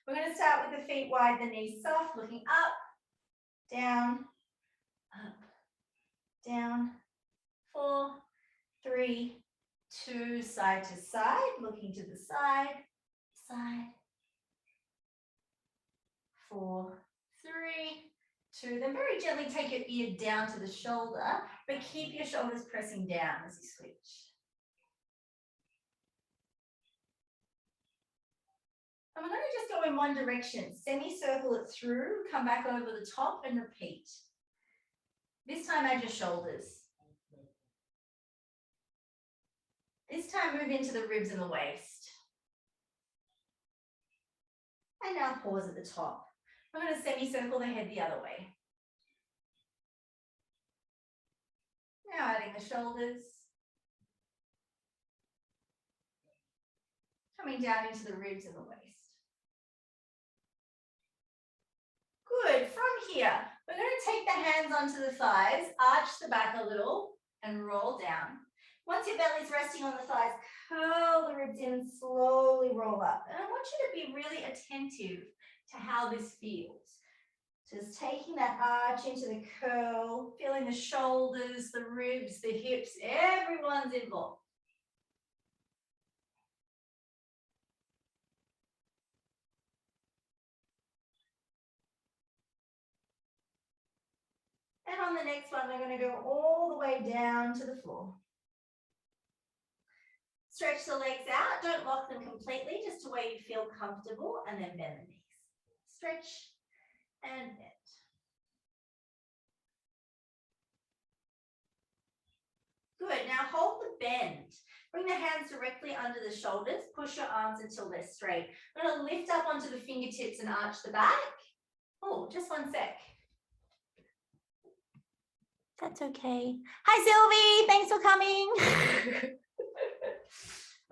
We're going to start with the feet wide, the knees soft, looking up, down, up, down. 4, 3, 2, side to side, looking to the side, side. 4, 3, 2. Then very gently take your ear down to the shoulder, but keep your shoulders pressing down as you switch. And we're going to just go in one direction, semicircle it through, come back over the top and repeat. This time add your shoulders. This time move into the ribs and the waist. And now pause at the top. We're going to semicircle the head the other way. Now adding the shoulders. Coming down into the ribs and the waist. Good. From here, we're going to take the hands onto the thighs, arch the back a little, and roll down. Once your belly's resting on the thighs, curl the ribs in and slowly roll up. And I want you to be really attentive to how this feels. Just taking that arch into the curl, feeling the shoulders, the ribs, the hips, everyone's involved. And on the next one, we're going to go all the way down to the floor. Stretch the legs out. Don't lock them completely, just to where you feel comfortable, and then bend the knees. Stretch and bend. Good. Now hold the bend. Bring the hands directly under the shoulders. Push your arms until they're straight. I'm going to lift up onto the fingertips and arch the back. Oh, just one sec. That's okay. Hi, Sylvie. Thanks for coming.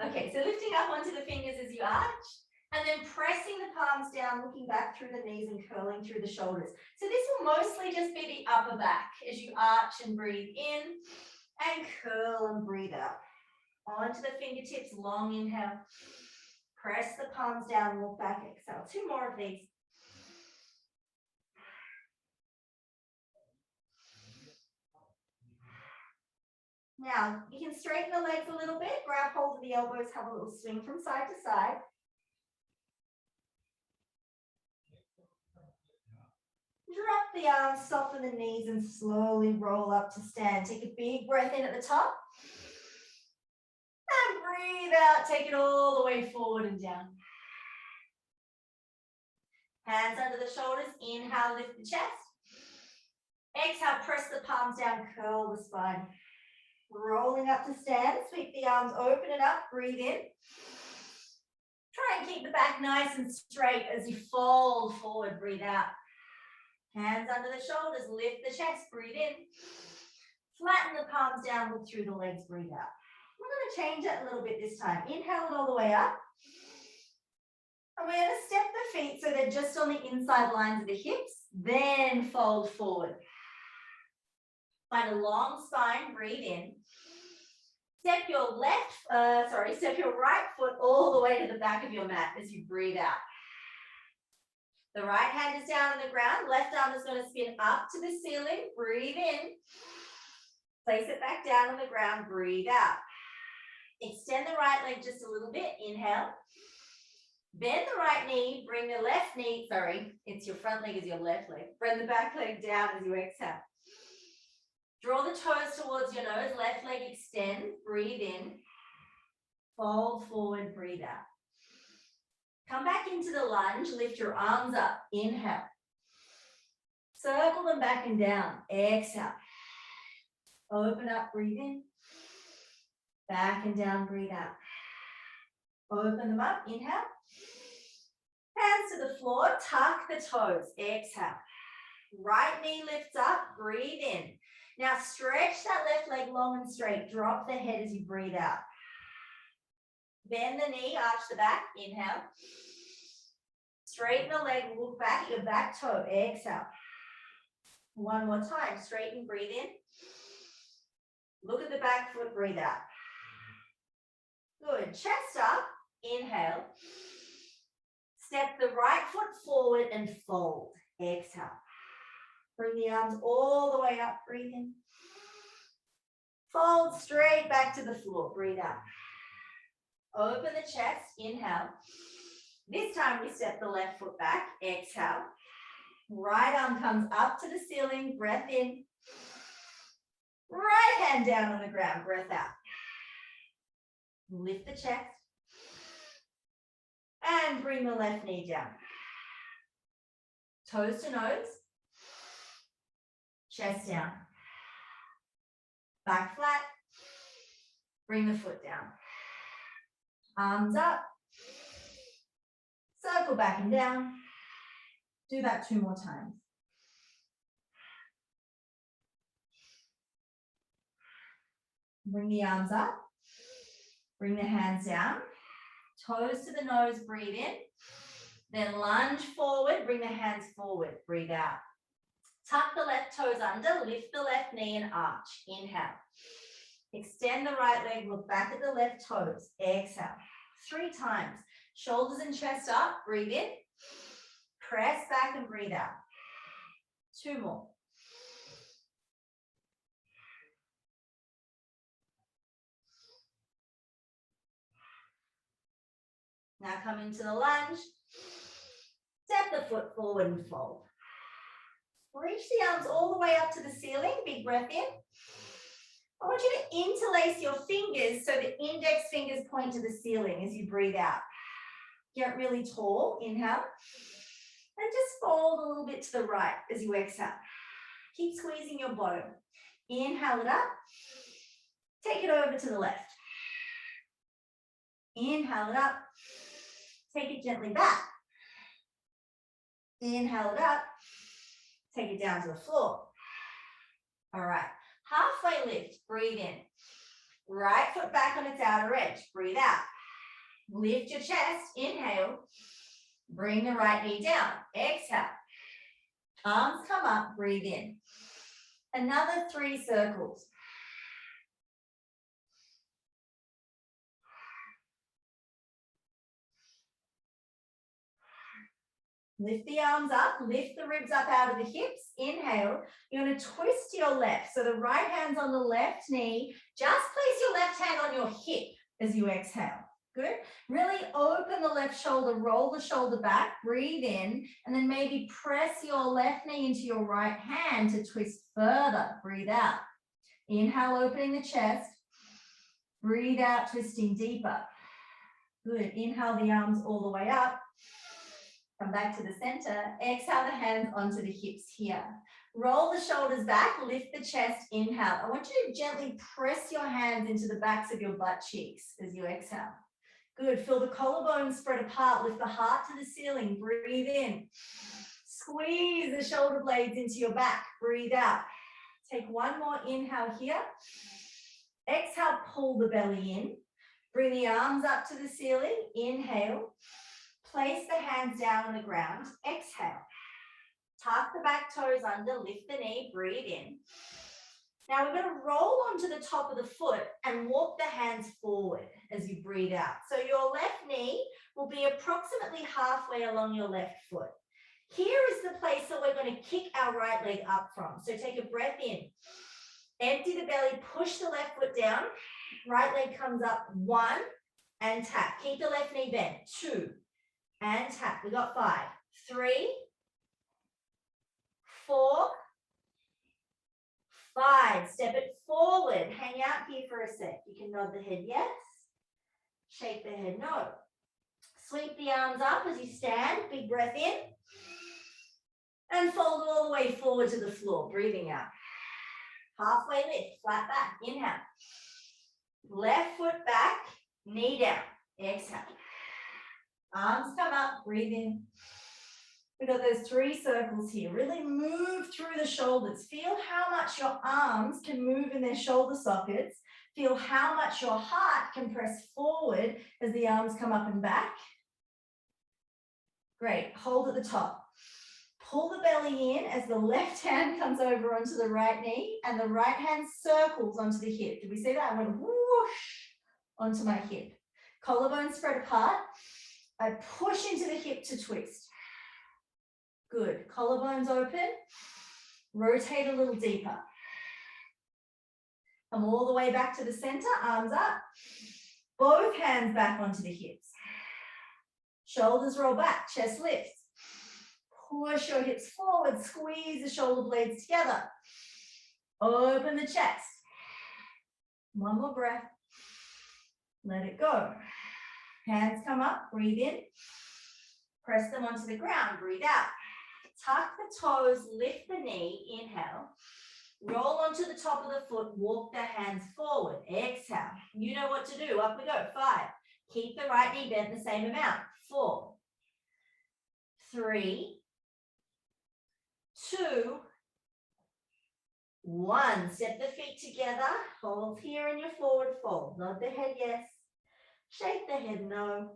Okay, so lifting up onto the fingers as you arch, and then pressing the palms down, looking back through the knees and curling through the shoulders. So this will mostly just be the upper back as you arch and breathe in and curl and breathe out. Onto the fingertips, long inhale. Press the palms down, look back, exhale. 2 more of these. Now, you can straighten the legs a little bit, grab hold of the elbows, have a little swing from side to side. Drop the arms, soften the knees, and slowly roll up to stand. Take a big breath in at the top. And breathe out, take it all the way forward and down. Hands under the shoulders, inhale, lift the chest. Exhale, press the palms down, curl the spine. Rolling up to stand, sweep the arms open and up, breathe in. Try and keep the back nice and straight as you fold forward, breathe out. Hands under the shoulders, lift the chest, breathe in. Flatten the palms down, look through the legs, breathe out. We're going to change it a little bit this time. Inhale it all the way up. And we're going to step the feet so they're just on the inside lines of the hips, then fold forward. Find a long spine, breathe in. Step your right foot all the way to the back of your mat as you breathe out. The right hand is down on the ground, left arm is going to spin up to the ceiling, breathe in. Place it back down on the ground, breathe out. Extend the right leg just a little bit, inhale. Bend the right knee, bring the left knee, it's your front leg is your left leg. Bring the back leg down as you exhale. Draw the toes towards your nose, left leg extend, breathe in. Fold forward, breathe out. Come back into the lunge, lift your arms up, inhale. Circle them back and down, exhale. Open up, breathe in. Back and down, breathe out. Open them up, inhale. Hands to the floor, tuck the toes, exhale. Right knee lifts up, breathe in. Now stretch that left leg long and straight. Drop the head as you breathe out. Bend the knee, arch the back, inhale. Straighten the leg, look back at your back toe, exhale. One more time, straighten, breathe in. Look at the back foot, breathe out. Good, chest up, inhale. Step the right foot forward and fold. Exhale. Bring the arms all the way up, breathe in. Fold straight back to the floor, breathe out. Open the chest, inhale. This time we step the left foot back, exhale. Right arm comes up to the ceiling, breath in. Right hand down on the ground, breath out. Lift the chest. And bring the left knee down. Toes to nose. Chest down. Back flat. Bring the foot down. Arms up. Circle back and down. Do that 2 more times. Bring the arms up. Bring the hands down. Toes to the nose, breathe in. Then lunge forward, bring the hands forward, breathe out. Tuck the left toes under, lift the left knee and arch. Inhale. Extend the right leg, look back at the left toes. Exhale. 3 times. Shoulders and chest up, breathe in. Press back and breathe out. 2 more. Now come into the lunge. Step the foot forward and fold. Reach the arms all the way up to the ceiling. Big breath in. I want you to interlace your fingers so the index fingers point to the ceiling as you breathe out. Get really tall. Inhale. And just fold a little bit to the right as you exhale. Keep squeezing your bottom. Inhale it up. Take it over to the left. Inhale it up. Take it gently back. Inhale it up. Take it down to the floor. All right. Halfway lift. Breathe in. Right foot back on its outer edge. Breathe out. Lift your chest. Inhale. Bring the right knee down. Exhale. Arms come up. Breathe in. Another 3 circles. Lift the arms up, lift the ribs up out of the hips. Inhale. You're going to twist your left. So the right hand's on the left knee. Just place your left hand on your hip as you exhale. Good. Really open the left shoulder, roll the shoulder back, breathe in, and then maybe press your left knee into your right hand to twist further. Breathe out. Inhale, opening the chest. Breathe out, twisting deeper. Good. Inhale the arms all the way up. Come back to the center. Exhale the hands onto the hips here. Roll the shoulders back, lift the chest, inhale. I want you to gently press your hands into the backs of your butt cheeks as you exhale. Good. Feel the collarbones spread apart. Lift the heart to the ceiling. Breathe in. Squeeze the shoulder blades into your back. Breathe out. Take 1 more inhale here. Exhale, pull the belly in. Bring the arms up to the ceiling. Inhale. Place the hands down on the ground. Exhale. Tuck the back toes under, lift the knee, breathe in. Now we're going to roll onto the top of the foot and walk the hands forward as you breathe out. So your left knee will be approximately halfway along your left foot. Here is the place that we're going to kick our right leg up from. So take a breath in. Empty the belly, push the left foot down. Right leg comes up, 1, and tap. Keep the left knee bent, 2. And tap. We got 5, 3, 4, 5. Step it forward. Hang out here for a sec. You can nod the head yes. Shake the head no. Sweep the arms up as you stand. Big breath in. And fold all the way forward to the floor. Breathing out. Halfway lift. Flat back. Inhale. Left foot back. Knee down. Exhale. Arms come up, breathe in. We've got those 3 circles here. Really move through the shoulders. Feel how much your arms can move in their shoulder sockets. Feel how much your heart can press forward as the arms come up and back. Great. Hold at the top. Pull the belly in as the left hand comes over onto the right knee and the right hand circles onto the hip. Did we see that? I went whoosh onto my hip. Collarbone spread apart. I push into the hip to twist. Good. Collarbones open. Rotate a little deeper. Come all the way back to the center, arms up. Both hands back onto the hips. Shoulders roll back, chest lifts. Push your hips forward, squeeze the shoulder blades together. Open the chest. One more breath. Let it go. Hands come up, breathe in. Press them onto the ground, breathe out. Tuck the toes, lift the knee, inhale. Roll onto the top of the foot, walk the hands forward. Exhale. You know what to do. Up we go. 5. Keep the right knee bent the same amount. 4, 3, 2, 1. Step the feet together. Hold here in your forward fold. Nod the head yes. Shake the head no.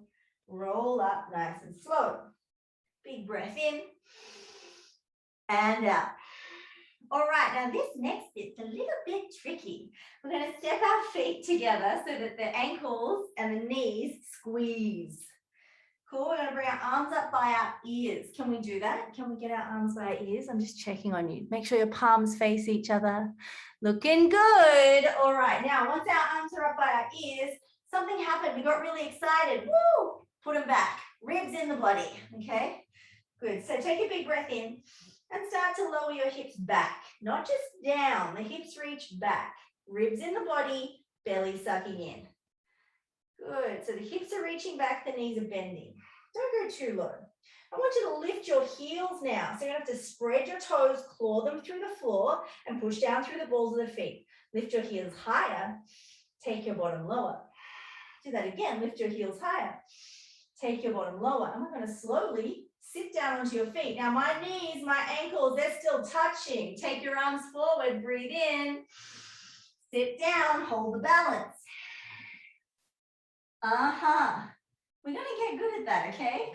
Roll up nice and slow. Big breath in and out. All right, now this next bit's a little bit tricky. We're going to step our feet together so that the ankles and the knees squeeze. Cool, we're going to bring our arms up by our ears. Can we do that? Can we get our arms by our ears? I'm just checking on you. Make sure your palms face each other. Looking good. All right, now once our arms are up by our ears, something happened. We got really excited. Woo! Put them back. Ribs in the body, okay? Good, so take a big breath in. And start to lower your hips back, not just down. The hips reach back. Ribs in the body, belly sucking in. Good. So the hips are reaching back, the knees are bending. Don't go too low. I want you to lift your heels now. So you're going to have to spread your toes, claw them through the floor, and push down through the balls of the feet. Lift your heels higher. Take your bottom lower. Do that again. Lift your heels higher. Take your bottom lower. And we're going to slowly sit down onto your feet. Now my knees, my ankles, they're still touching. Take your arms forward, breathe in. Sit down, hold the balance. We're going to get good at that, okay?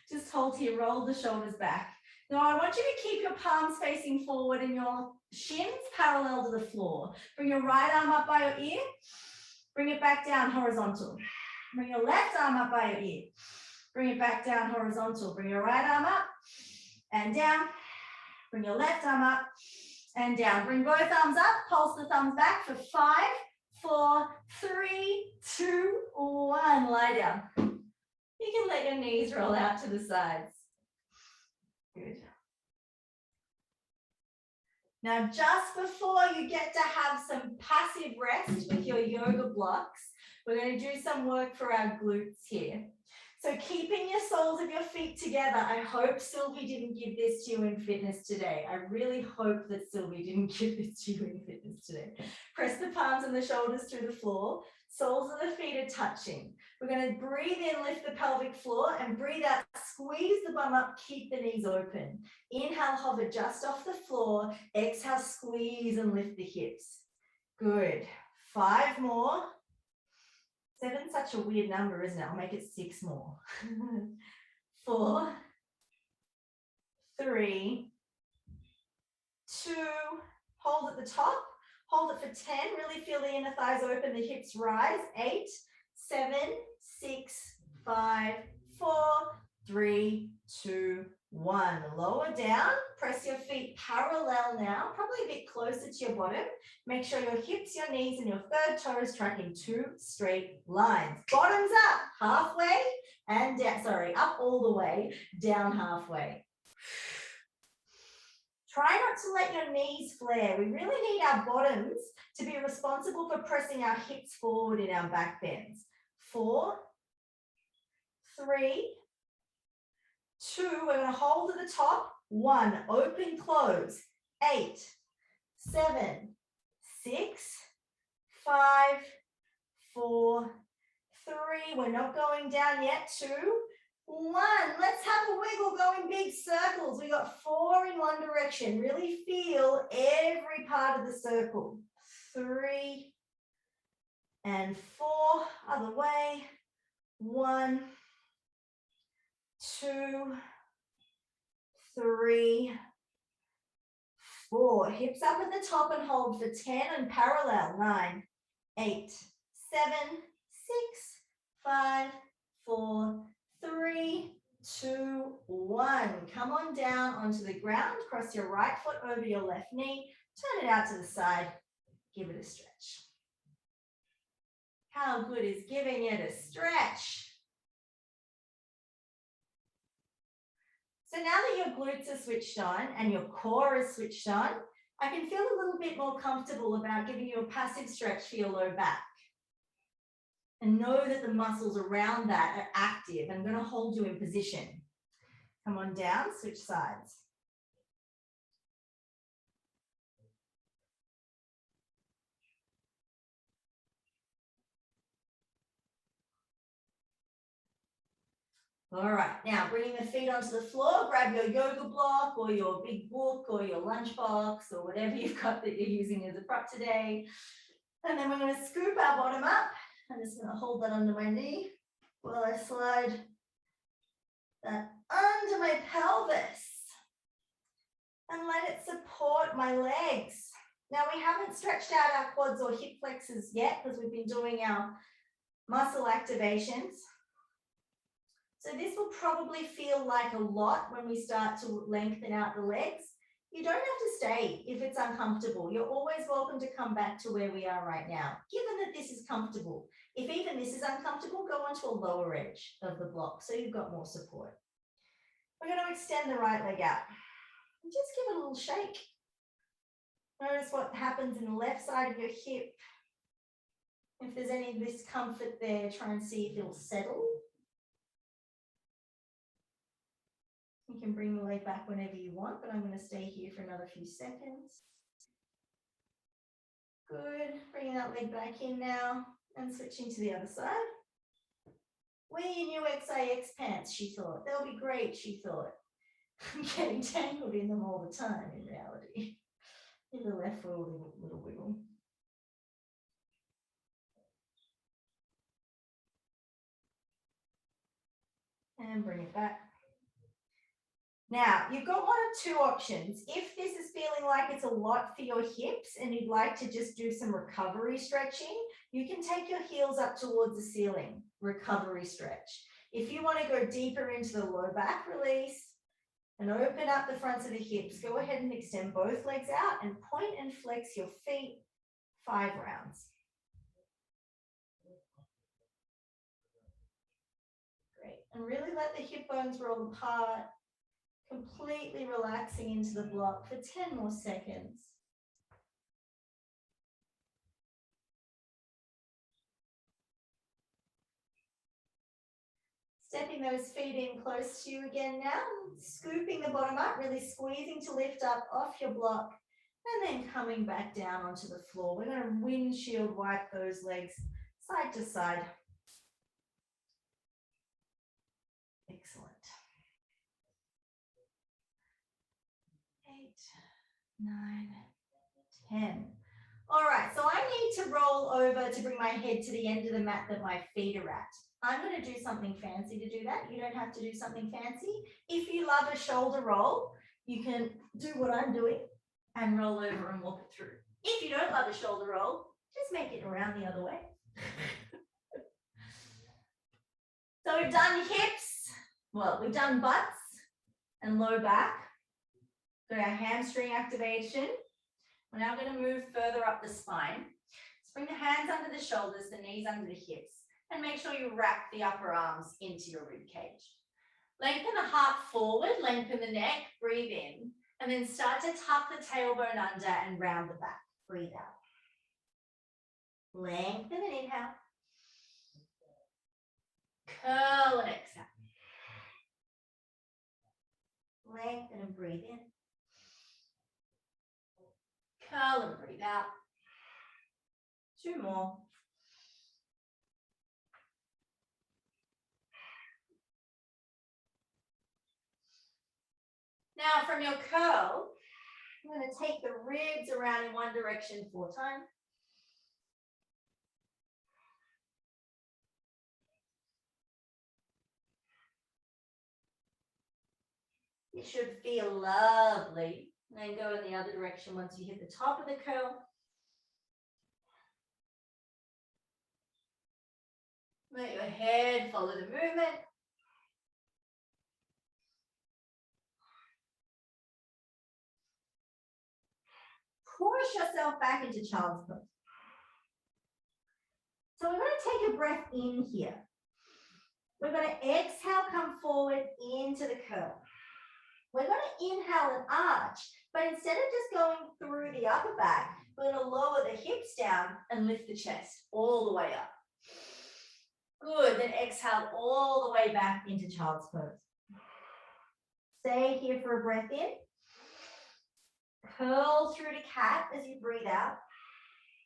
Just hold here, roll the shoulders back. Now I want you to keep your palms facing forward and your shins parallel to the floor. Bring your right arm up by your ear. Bring it back down horizontal. Bring your left arm up by your ear. Bring it back down horizontal. Bring your right arm up and down. Bring your left arm up and down. Bring both arms up. Pulse the thumbs back for 5, 4, 3, 2, 1. Lie down. You can let your knees roll out to the sides. Good. Now, just before you get to have some passive rest with your yoga blocks, we're going to do some work for our glutes here. So keeping your soles of your feet together, I hope Sylvie didn't give this to you in fitness today. I really hope that Sylvie didn't give this to you in fitness today. Press the palms and the shoulders through the floor. Soles of the feet are touching. We're going to breathe in, lift the pelvic floor, and breathe out, squeeze the bum up, keep the knees open. Inhale, hover just off the floor. Exhale, squeeze and lift the hips. Good. 5 more. 7's such a weird number, isn't it? I'll make it 6 more. 4, 3, 2, hold at the top. Hold it for 10. Really feel the inner thighs open, the hips rise. 8, 7, 6, 5, 4, 3, 2, 1. Lower down. Press your feet parallel now, probably a bit closer to your bottom. Make sure your hips, your knees, and your third toe is tracking 2 straight lines. Bottoms up, halfway, and down. Sorry, up all the way, down halfway. Try not to let your knees flare. We really need our bottoms to be responsible for pressing our hips forward in our back bends. 4, 3, 2, we're going to hold at the top. 1, open, close. 8, 7, 6, 5, 4, 3. We're not going down yet. 2, 1. Let's have a wiggle, go in big circles. We got 4 in one direction. Really feel every part of the circle. 3 and 4, other way. 1, 2, 3, 4. Hips up at the top and hold for 10 and parallel. 9, 8, 7, 6, 5, 4, 3, 2, 1. Come on down onto the ground. Cross your right foot over your left knee. Turn it out to the side. Give it a stretch. How good is giving it a stretch? So now that your glutes are switched on and your core is switched on, I can feel a little bit more comfortable about giving you a passive stretch for your low back. And know that the muscles around that are active. I'm going to hold you in position. Come on down, switch sides. All right, now bringing the feet onto the floor, grab your yoga block or your big book or your lunchbox or whatever you've got that you're using as a prop today. And then we're going to scoop our bottom up. I'm just going to hold that under my knee while I slide that under my pelvis and let it support my legs. Now we haven't stretched out our quads or hip flexors yet because we've been doing our muscle activations. So this will probably feel like a lot when we start to lengthen out the legs. You don't have to stay if it's uncomfortable. You're always welcome to come back to where we are right now, given that this is comfortable. If even this is uncomfortable, go onto a lower edge of the block so you've got more support. We're going to extend the right leg out. And just give it a little shake. Notice what happens in the left side of your hip. If there's any discomfort there, try and see if it'll settle. You can bring the leg back whenever you want, but I'm going to stay here for another few seconds. Good. Bringing that leg back in now and switching to the other side. Wear your new XIX pants, she thought. They'll be great, she thought. I'm getting tangled in them all the time in reality. Give the left foot a little wiggle. And bring it back. Now, you've got one of two options. If this is feeling like it's a lot for your hips and you'd like to just do some recovery stretching, you can take your heels up towards the ceiling, recovery stretch. If you want to go deeper into the low back, release and open up the fronts of the hips, go ahead and extend both legs out and point and flex your feet 5 rounds. Great. And really let the hip bones roll apart. Completely relaxing into the block for 10 more seconds. Stepping those feet in close to you again now, scooping the bottom up, really squeezing to lift up off your block, and then coming back down onto the floor. We're going to windshield wipe those legs side to side. Excellent. 8, 9, 10. All right, so I need to roll over to bring my head to the end of the mat that my feet are at. I'm going to do something fancy to do that. You don't have to do something fancy. If you love a shoulder roll, you can do what I'm doing and roll over and walk it through. If you don't love a shoulder roll, just make it around the other way. So we've done hips, well, we've done butts and low back. Got our hamstring activation. We're now going to move further up the spine. Let's bring the hands under the shoulders, the knees under the hips, and make sure you wrap the upper arms into your rib cage. Lengthen the heart forward, lengthen the neck, breathe in, and then start to tuck the tailbone under and round the back. Breathe out. Lengthen and inhale. Curl and exhale. Lengthen and breathe in. Curl and breathe out. 2 more. Now from your curl, I'm going to take the ribs around in one direction 4 times. It should feel lovely. And then go in the other direction once you hit the top of the curl. Let your head follow the movement. Push yourself back into child's pose. So we're going to take a breath in here. We're going to exhale, come forward into the curl. We're going to inhale and arch, but instead of just going through the upper back, we're going to lower the hips down and lift the chest all the way up. Good, then exhale all the way back into child's pose. Stay here for a breath in. Curl through to cat as you breathe out.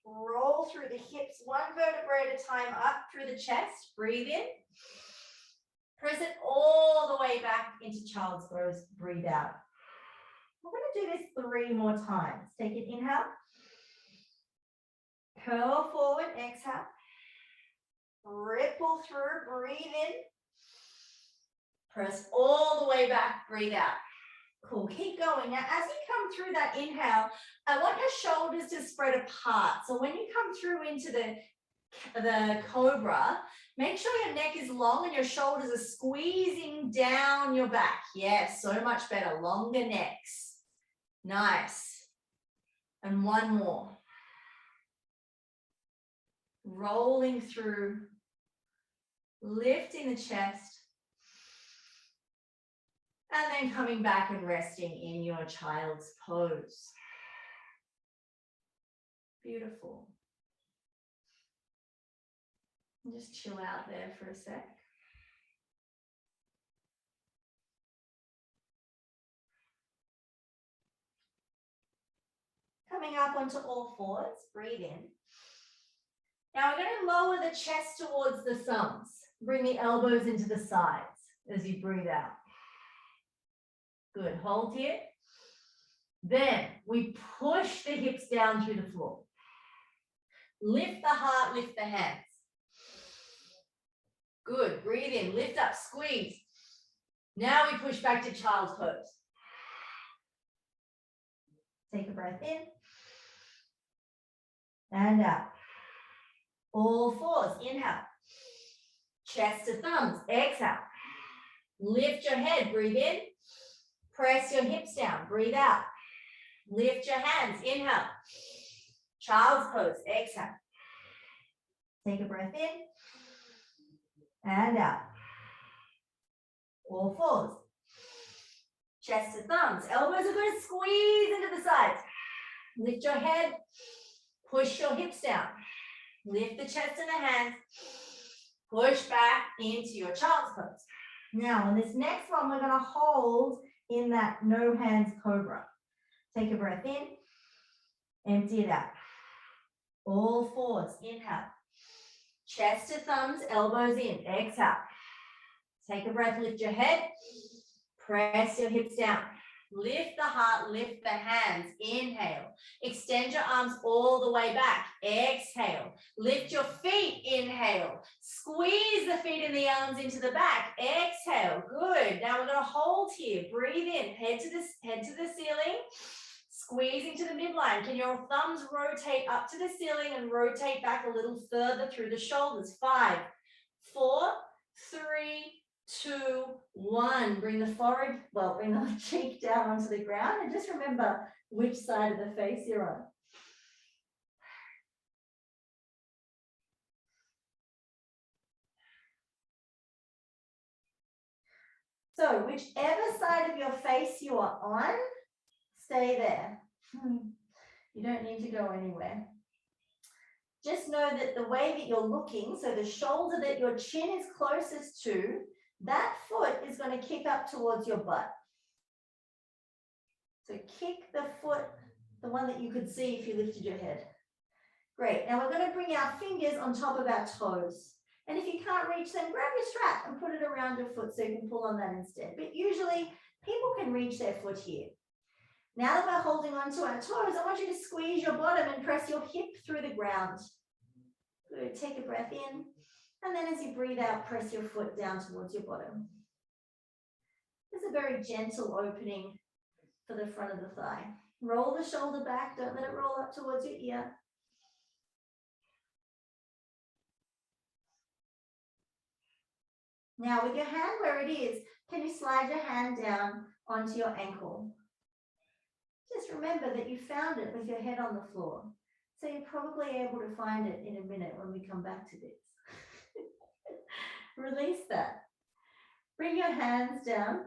Roll through the hips, one vertebrae at a time, up through the chest. Breathe in. Press it all the way back into child's pose. Breathe out. We're going to do this 3 more times. Take an inhale. Curl forward, exhale. Ripple through, breathe in. Press all the way back, breathe out. Cool, keep going. Now, as you come through that inhale, I want your shoulders to spread apart. So when you come through into the cobra, make sure your neck is long and your shoulders are squeezing down your back. Yes, so much better. Longer necks. Nice. And one more. Rolling through, lifting the chest, and then coming back and resting in your child's pose. Beautiful. Just chill out there for a sec. Coming up onto all fours, breathe in. Now we're going to lower the chest towards the thumbs. Bring the elbows into the sides as you breathe out. Good, hold here. Then we push the hips down through the floor. Lift the heart, lift the hands. Good, breathe in, lift up, squeeze. Now we push back to child's pose. Take a breath in. And out. All fours, inhale. Chest to thumbs, exhale. Lift your head, breathe in. Press your hips down, breathe out. Lift your hands, inhale. Child's pose, exhale. Take a breath in. And out. All fours. Chest to thumbs, elbows are going to squeeze into the sides. Lift your head, push your hips down. Lift the chest and the hands. Push back into your child's pose. Now, on this next one, we're going to hold in that no hands cobra. Take a breath in. Empty it out. All fours. Inhale. Chest to thumbs, elbows in. Exhale. Take a breath. Lift your head. Press your hips down. Lift the heart, lift the hands. Inhale. Extend your arms all the way back. Exhale. Lift your feet. Inhale. Squeeze the feet and the arms into the back. Exhale. Good. Now we're going to hold here. Breathe in. Head to the ceiling. Squeezing to the midline. Can your thumbs rotate up to the ceiling and rotate back a little further through the shoulders? 5, 4, 3, 2, 1. Bring the forehead, bring the cheek down onto the ground, and just remember which side of the face you're on. So whichever side of your face you are on, stay there. You don't need to go anywhere. Just know that the way that you're looking, so the shoulder that your chin is closest to, that foot is going to kick up towards your butt. So kick the foot, the one that you could see if you lifted your head. Great. Now we're going to bring our fingers on top of our toes. And if you can't reach them, grab your strap and put it around your foot so you can pull on that instead. But usually people can reach their foot here. Now that we're holding on to our toes, I want you to squeeze your bottom and press your hip through the ground. Good. Take a breath in. And then as you breathe out, press your foot down towards your bottom. It's a very gentle opening for the front of the thigh. Roll the shoulder back. Don't let it roll up towards your ear. Now with your hand where it is, can you slide your hand down onto your ankle? Just remember that you found it with your head on the floor. So you're probably able to find it in a minute when we come back to this. Release that. Bring your hands down.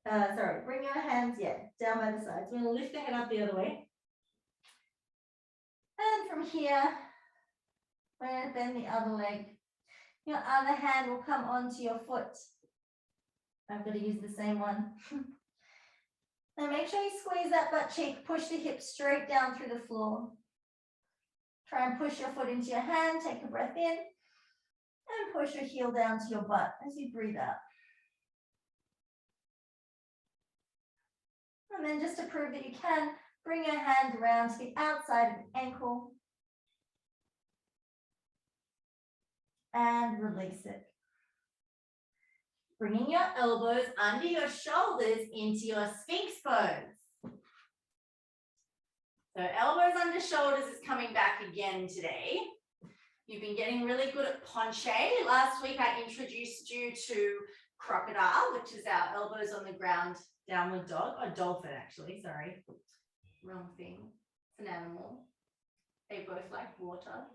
Bring your hands, down by the sides. We're going to lift the head up the other way. And from here, we're going to bend the other leg. Your other hand will come onto your foot. I've got to use the same one. Now make sure you squeeze that butt cheek, push the hips straight down through the floor. Try and push your foot into your hand, take a breath in, and push your heel down to your butt as you breathe out. And then just to prove that you can, bring your hand around to the outside of the ankle and release it. Bringing your elbows under your shoulders into your Sphinx pose. So elbows under shoulders is coming back again today. You've been getting really good at penché. Last week I introduced you to crocodile, which is our elbows on the ground, downward dog, or dolphin actually, sorry. Wrong thing, it's an animal. They both like water.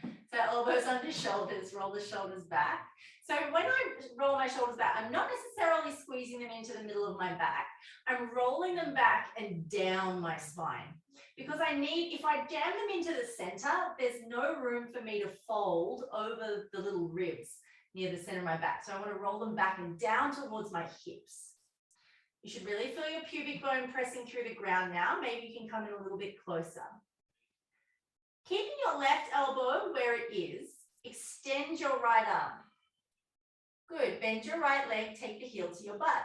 So elbows under shoulders, roll the shoulders back. So when I roll my shoulders back, I'm not necessarily squeezing them into the middle of my back. I'm rolling them back and down my spine. Because I need, if I jam them into the center, there's no room for me to fold over the little ribs near the center of my back. So I want to roll them back and down towards my hips. You should really feel your pubic bone pressing through the ground now. Maybe you can come in a little bit closer. Keeping your left elbow where it is, extend your right arm. Good, bend your right leg, take the heel to your butt.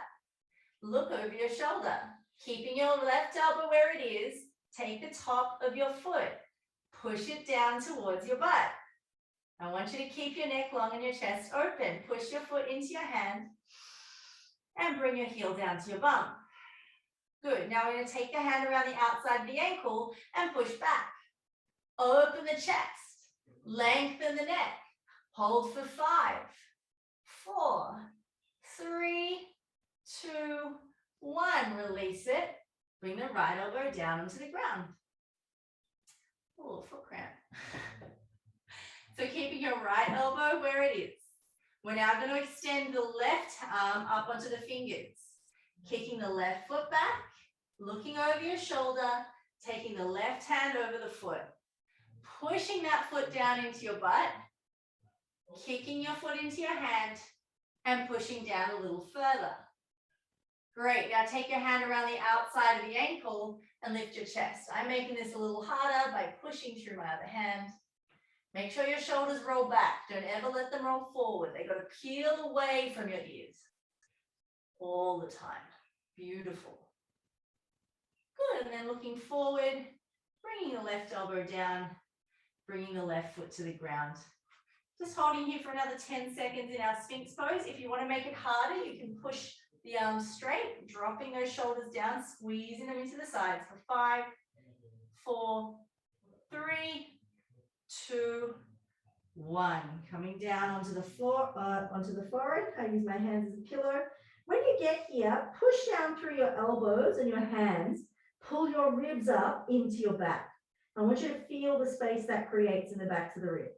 Look over your shoulder. Keeping your left elbow where it is, take the top of your foot. Push it down towards your butt. I want you to keep your neck long and your chest open. Push your foot into your hand and bring your heel down to your bum. Good, now we're going to take the hand around the outside of the ankle and push back. Open the chest, lengthen the neck, hold for 5, 4, 3, 2, 1. Release it. Bring the right elbow down onto the ground. Oh, foot cramp. So keeping your right elbow where it is. We're now going to extend the left arm up onto the fingers. Kicking the left foot back, looking over your shoulder, taking the left hand over the foot. Pushing that foot down into your butt, kicking your foot into your hand, and pushing down a little further. Great, now take your hand around the outside of the ankle and lift your chest. I'm making this a little harder by pushing through my other hand. Make sure your shoulders roll back. Don't ever let them roll forward. They've got to peel away from your ears all the time. Beautiful. Good, and then looking forward, bringing the left elbow down, bringing the left foot to the ground. Just holding here for another 10 seconds in our Sphinx pose. If you want to make it harder, you can push the arms straight, dropping those shoulders down, squeezing them into the sides for 5, 4, 3, 2, 1. Coming down onto the floor, onto the forehead. I use my hands as a pillow. When you get here, push down through your elbows and your hands. Pull your ribs up into your back. I want you to feel the space that creates in the backs of the ribs.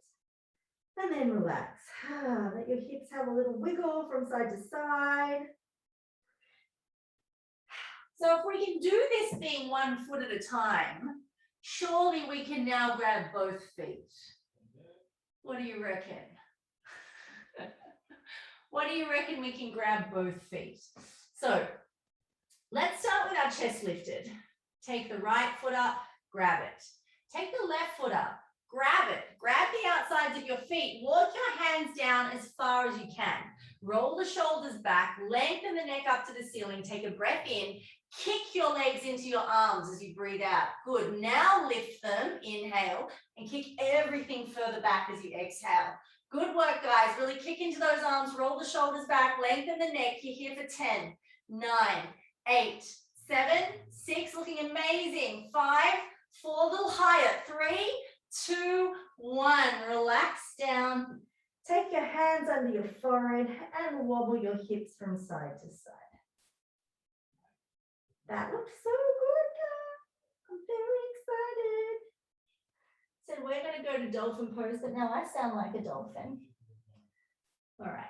And then relax. Let your hips have a little wiggle from side to side. So if we can do this thing 1 foot at a time, surely we can now grab both feet. What do you reckon? What do you reckon we can grab both feet? So let's start with our chest lifted. Take the right foot up, grab it. Take the left foot up, grab it. Grab the outsides of your feet. Walk your hands down as far as you can. Roll the shoulders back, lengthen the neck up to the ceiling. Take a breath in. Kick your legs into your arms as you breathe out. Good. Now lift them, inhale, and kick everything further back as you exhale. Good work, guys. Really kick into those arms, roll the shoulders back, lengthen the neck. You're here for 10, 9, 8, 7, 6, looking amazing. 5, 4, a little higher. 3, 2, 1. Relax down Take your hands under your forehead and wobble your hips from side to side. That looks so good, girl. I'm very excited. So we're going to go to dolphin pose, but now I sound like a dolphin. All right.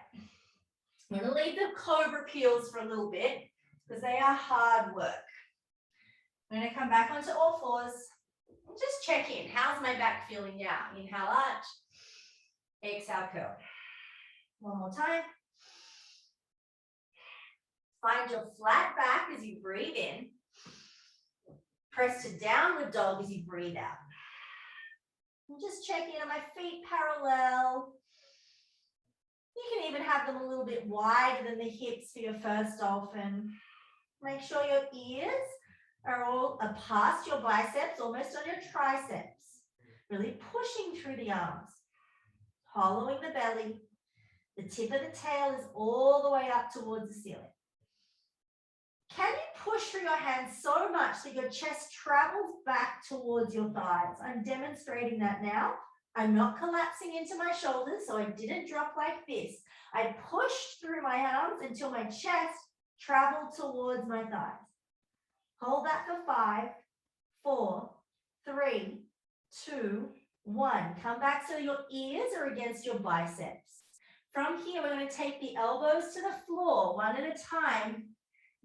I'm going to leave the cobra peels for a little bit because they are hard work. I'm going to come back onto all fours and just check in. How's my back feeling now? Inhale, arch. Exhale, curl. One more time. Find your flat back as you breathe in. Press to downward dog as you breathe out. And just check in. Are my feet parallel? You can even have them a little bit wider than the hips for your first dolphin. Make sure your ears are all past your biceps, almost on your triceps. Really pushing through the arms. Hollowing the belly. The tip of the tail is all the way up towards the ceiling. Can you push through your hands so much that your chest travels back towards your thighs? I'm demonstrating that now. I'm not collapsing into my shoulders, so I didn't drop like this. I pushed through my arms until my chest traveled towards my thighs. Hold that for 5, 4, 3, 2, 1. Come back so your ears are against your biceps. From here, we're going to take the elbows to the floor, one at a time.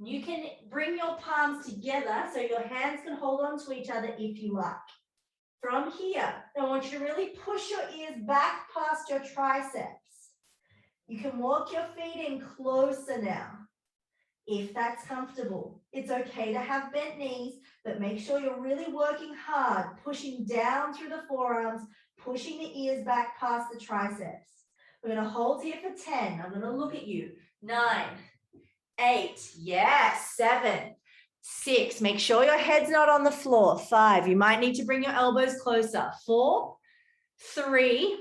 You can bring your palms together so your hands can hold on to each other if you like. From here, I want you to really push your ears back past your triceps. You can walk your feet in closer now, if that's comfortable. It's okay to have bent knees, but make sure you're really working hard, pushing down through the forearms, pushing the ears back past the triceps. We're going to hold here for 10. I'm going to look at you. 9, 8, yes, 7, 6. Make sure your head's not on the floor. 5. You might need to bring your elbows closer. 4, 3,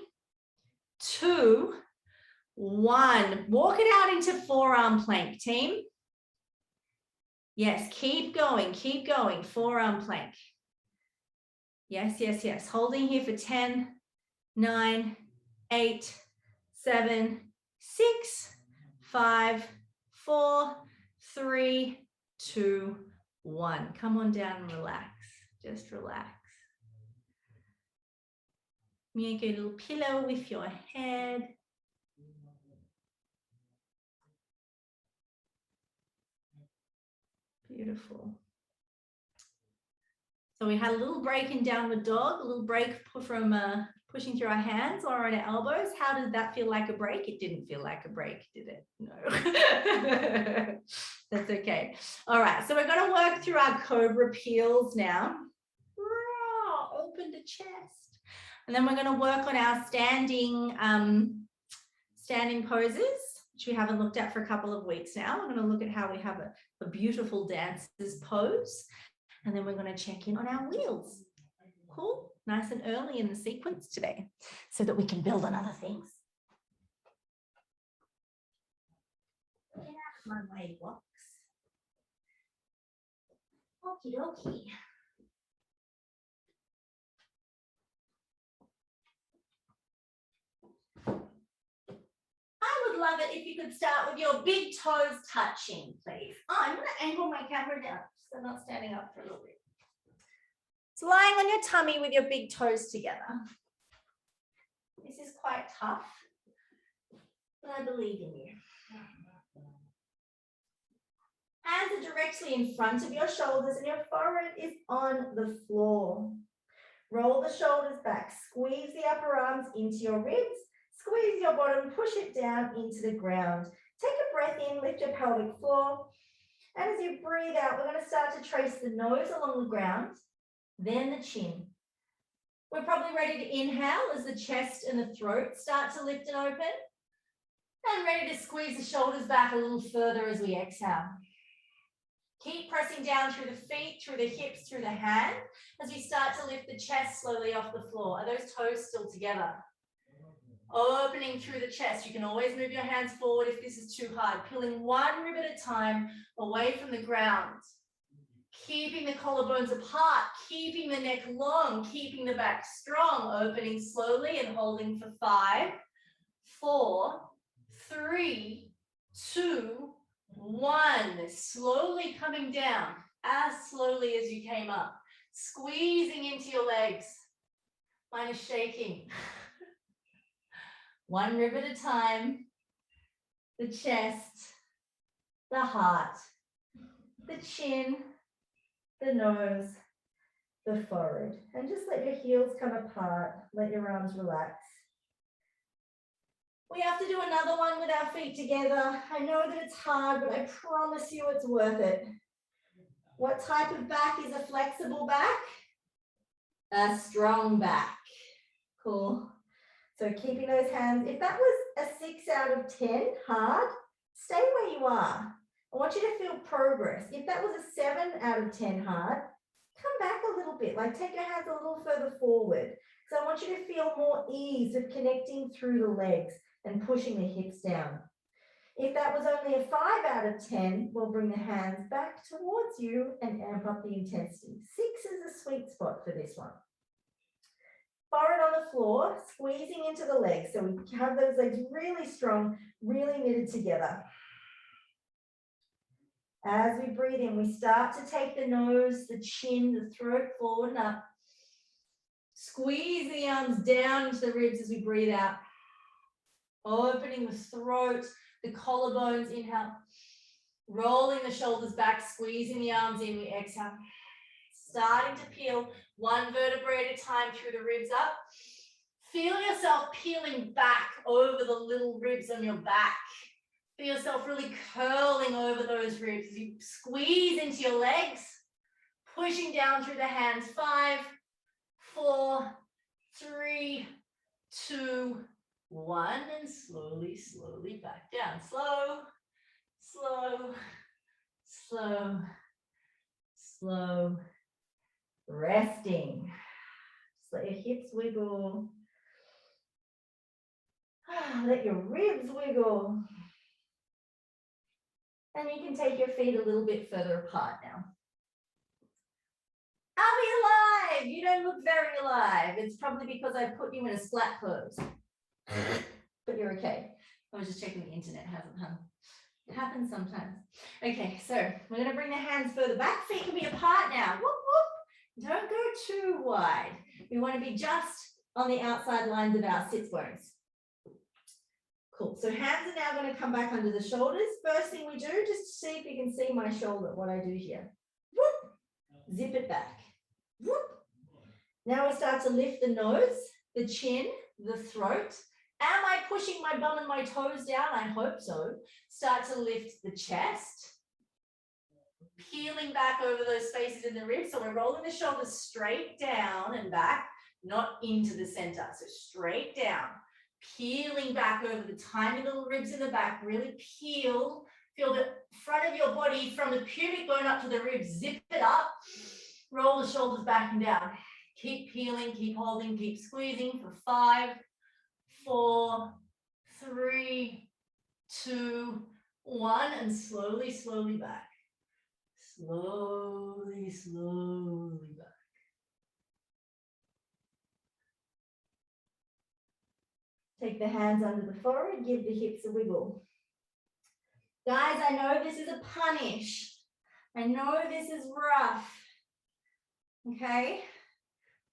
2, 1. Walk it out into forearm plank, team. Yes, keep going, forearm plank. Yes, yes, yes. Holding here for 10, 9, 8, 7, 6, 5, 4, 3, 2, 1. Come on down and relax. Just relax. Make a little pillow with your head. Beautiful. So we had a little break in downward dog, a little break from pushing through our hands or on our elbows. How did that feel like a break? It didn't feel like a break, did it? No. That's okay. All right, so we're going to work through our cobra peels now. Open the chest. And then we're going to work on our standing poses, which we haven't looked at for a couple of weeks now. We're going to look at how we have a beautiful dancer's pose. And then we're going to check in on our wheels. Cool. Nice and early in the sequence today so that we can build on other things. Get out of my way, blocks. Okie dokie. I would love it if you could start with your big toes touching, please. Oh, I'm going to angle my camera down so I'm not standing up for a little bit. So lying on your tummy with your big toes together. This is quite tough, but I believe in you. Hands are directly in front of your shoulders and your forehead is on the floor. Roll the shoulders back, squeeze the upper arms into your ribs, squeeze your bottom, push it down into the ground. Take a breath in, lift your pelvic floor. And as you breathe out, we're going to start to trace the nose along the ground, then the chin. We're probably ready to inhale as the chest and the throat start to lift and open. And ready to squeeze the shoulders back a little further as we exhale. Keep pressing down through the feet, through the hips, through the hand, as we start to lift the chest slowly off the floor. Are those toes still together? Opening through the chest. You can always move your hands forward if this is too hard. Peeling one rib at a time away from the ground. Keeping the collarbones apart, keeping the neck long, keeping the back strong. Opening slowly and holding for 5, 4, 3, 2, 1. Slowly coming down, as slowly as you came up. Squeezing into your legs. Mine is shaking. One rib at a time. The chest, the heart, the chin, the nose, the forehead. And just let your heels come apart. Let your arms relax. We have to do another one with our feet together. I know that it's hard, but I promise you it's worth it. What type of back is a flexible back? A strong back. Cool. So keeping those hands, if that was a 6 out of 10, hard, stay where you are. I want you to feel progress. If that was a 7 out of 10 hard, come back a little bit, like take your hands a little further forward. So I want you to feel more ease of connecting through the legs and pushing the hips down. If that was only a 5 out of 10, we'll bring the hands back towards you and amp up the intensity. 6 is a sweet spot for this one. Forehead on the floor, squeezing into the legs. So we have those legs really strong, really knitted together. As we breathe in, we start to take the nose, the chin, the throat forward and up. Squeeze the arms down into the ribs as we breathe out. Opening the throat, the collarbones, inhale. Rolling the shoulders back, squeezing the arms in, we exhale. Starting to peel one vertebrae at a time through the ribs up. Feel yourself peeling back over the little ribs on your back. Feel yourself really curling over those ribs. You squeeze into your legs, pushing down through the hands. 5, 4, 3, 2, 1, and slowly, slowly back down. Slow, slow, slow, slow. Resting. Just let your hips wiggle. Let your ribs wiggle. And you can take your feet a little bit further apart now. Are we alive? You don't look very alive. It's probably because I put you in a splat pose. But you're okay. I was just checking the internet hasn't hung. It happens sometimes. Okay, so we're going to bring the hands further back. Feet can be apart now. Whoop, whoop. Don't go too wide. We want to be just on the outside lines of our sits bones. Cool. So hands are now going to come back under the shoulders. First thing we do, just to see if you can see my shoulder, what I do here. Whoop. Zip it back. Whoop. Now we start to lift the nose, the chin, the throat. Am I pushing my bum and my toes down? I hope so. Start to lift the chest. Peeling back over those spaces in the ribs. So we're rolling the shoulders straight down and back, not into the center. So straight down, peeling back over the tiny little ribs in the back. Really peel. Feel the front of your body from the pubic bone up to the ribs. Zip it up. Roll the shoulders back and down. Keep peeling, keep holding, keep squeezing for 5, 4, 3, 2, 1, and slowly, slowly back. Slowly, slowly back. Take the hands under the forehead, give the hips a wiggle. Guys, I know this is a punish. I know this is rough. Okay?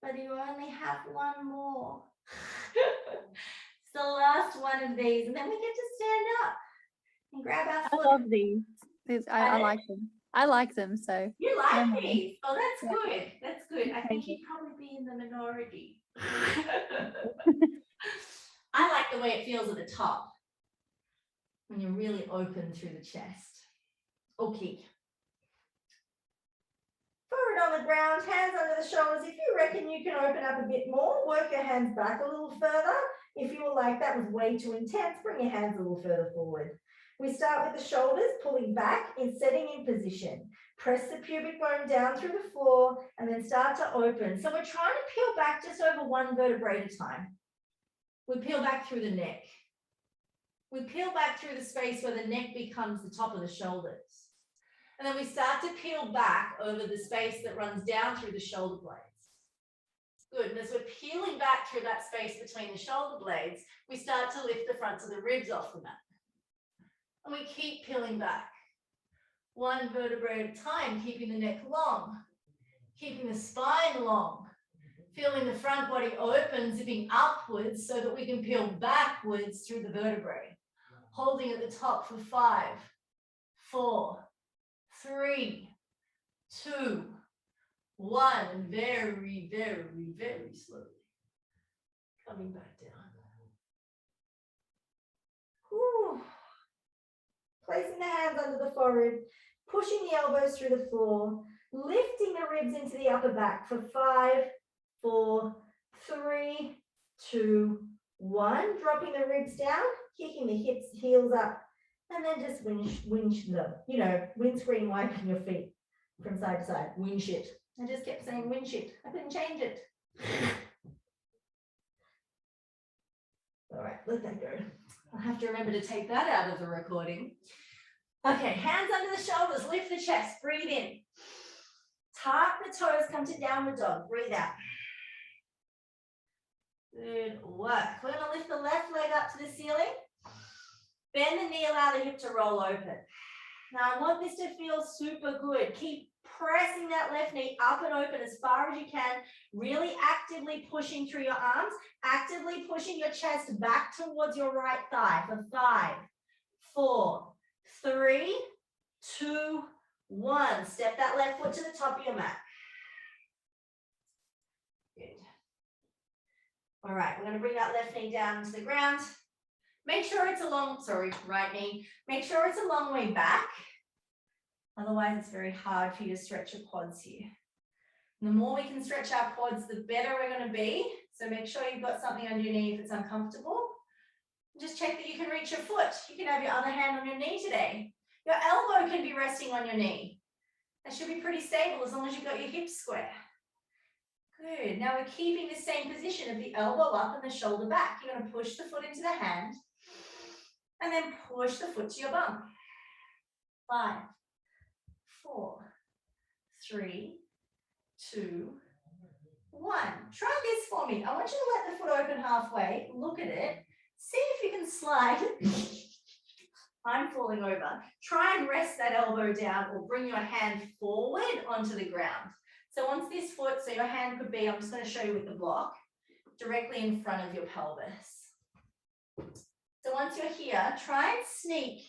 But you only have one more. It's the last one of these, and then we get to stand up and grab our foot. I love these. I like them. I like them, so. You like these? Oh, that's good. That's good. I think you'd probably be in the minority. I like the way it feels at the top when you're really open through the chest. Okay. Forward on the ground, hands under the shoulders. If you reckon you can open up a bit more, work your hands back a little further. If you were like, that was way too intense, bring your hands a little further forward. We start with the shoulders, pulling back and setting in position. Press the pubic bone down through the floor and then start to open. So we're trying to peel back just over one vertebrae at a time. We peel back through the neck. We peel back through the space where the neck becomes the top of the shoulders. And then we start to peel back over the space that runs down through the shoulder blades. Good. And as we're peeling back through that space between the shoulder blades, we start to lift the fronts of the ribs off the mat. And we keep peeling back. One vertebrae at a time, keeping the neck long, keeping the spine long, feeling the front body open, zipping upwards so that we can peel backwards through the vertebrae. Holding at the top for 5, 4, 3, 2, 1. And very, very, very slowly coming back down. Whew. Placing the hands under the forehead, pushing the elbows through the floor, lifting the ribs into the upper back for 5, 4, 3, 2, 1. Dropping the ribs down, kicking the hips, heels up, and then just winch them. You know, windscreen wiping your feet from side to side. Winch it. I just kept saying winch it. I couldn't change it. All right, let that go. I'll have to remember to take that out of the recording. Okay, hands under the shoulders, lift the chest, breathe in. Tuck the toes, come to downward dog, breathe out. Good work. We're going to lift the left leg up to the ceiling. Bend the knee, allow the hip to roll open. Now I want this to feel super good. Keep pressing that left knee up and open as far as you can, really actively pushing through your arms, actively pushing your chest back towards your right thigh for 5, 4, 3, 2, 1. Step that left foot to the top of your mat. Good. All right, we're going to bring that left knee down to the ground. Make sure it's a long, right knee. Make sure it's a long way back. Otherwise, it's very hard for you to stretch your quads here. And the more we can stretch our quads, the better we're going to be. So make sure you've got something under your knee if it's uncomfortable. Just check that you can reach your foot. You can have your other hand on your knee today. Your elbow can be resting on your knee. That should be pretty stable as long as you've got your hips square. Good. Now we're keeping the same position of the elbow up and the shoulder back. You're going to push the foot into the hand and then push the foot to your bum. 5, 4, 3, 2, 1. Try this for me. I want you to let the foot open halfway. Look at it. See if you can slide. I'm falling over. Try and rest that elbow down or bring your hand forward onto the ground. So once this foot, so your hand could be, I'm just going to show you with the block, directly in front of your pelvis. So once you're here, try and sneak